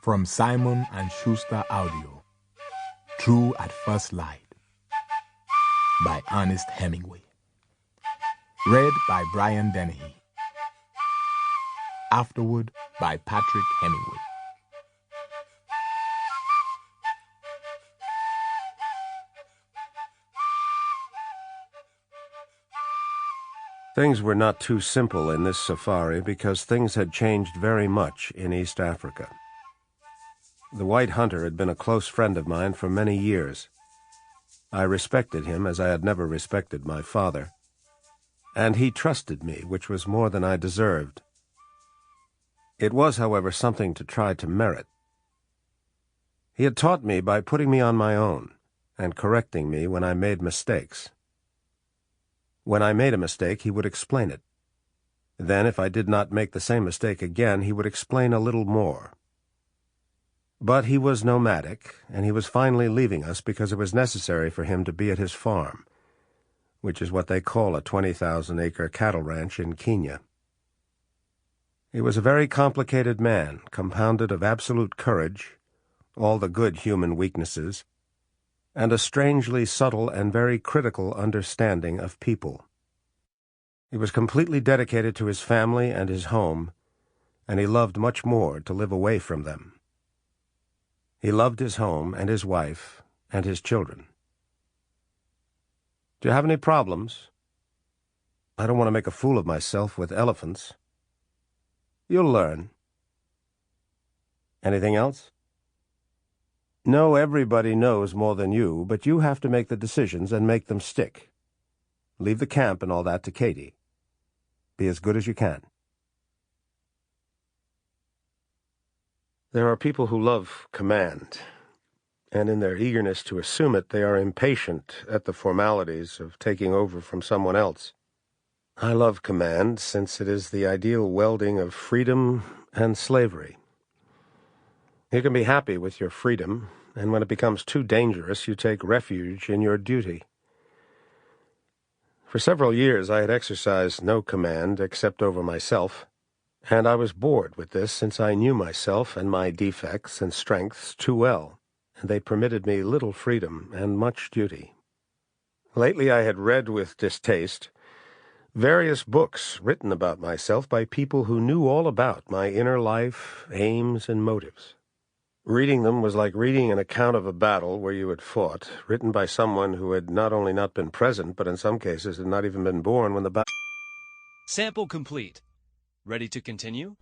From Simon and Schuster Audio, True at First Light, by Ernest Hemingway. Read by Brian Dennehy. Afterward by Patrick Hemingway. Things were not too simple in this safari because things had changed very much in East Africa. The white hunter had been a close friend of mine for many years. I respected him as I had never respected my father, and he trusted me, which was more than I deserved. It was, however, something to try to merit. He had taught me by putting me on my own and correcting me when I made mistakes. When I made a mistake, he would explain it. Then, if I did not make the same mistake again, he would explain a little more. But he was nomadic, and he was finally leaving us because it was necessary for him to be at his farm, which is what they call a 20,000-acre cattle ranch in Kenya. He was a very complicated man, compounded of absolute courage, all the good human weaknesses, and a strangely subtle and very critical understanding of people. He was completely dedicated to his family and his home, and he loved much more to live away from them. He loved his home and his wife and his children. Do you have any problems? I don't want to make a fool of myself with elephants. You'll learn. Anything else? No, everybody knows more than you, but you have to make the decisions and make them stick. Leave the camp and all that to Katie. Be as good as you can. There are people who love command, and in their eagerness to assume it, they are impatient at the formalities of taking over from someone else. I love command, since it is the ideal welding of freedom and slavery. You can be happy with your freedom, and when it becomes too dangerous, you take refuge in your duty. For several years I had exercised no command except over myself, and I was bored with this since I knew myself and my defects and strengths too well, and they permitted me little freedom and much duty. Lately I had read with distaste various books written about myself by people who knew all about my inner life, aims, and motives. Reading them was like reading an account of a battle where you had fought, written by someone who had not only not been present, but in some cases had not even been born when the battle... Sample complete. Ready to continue?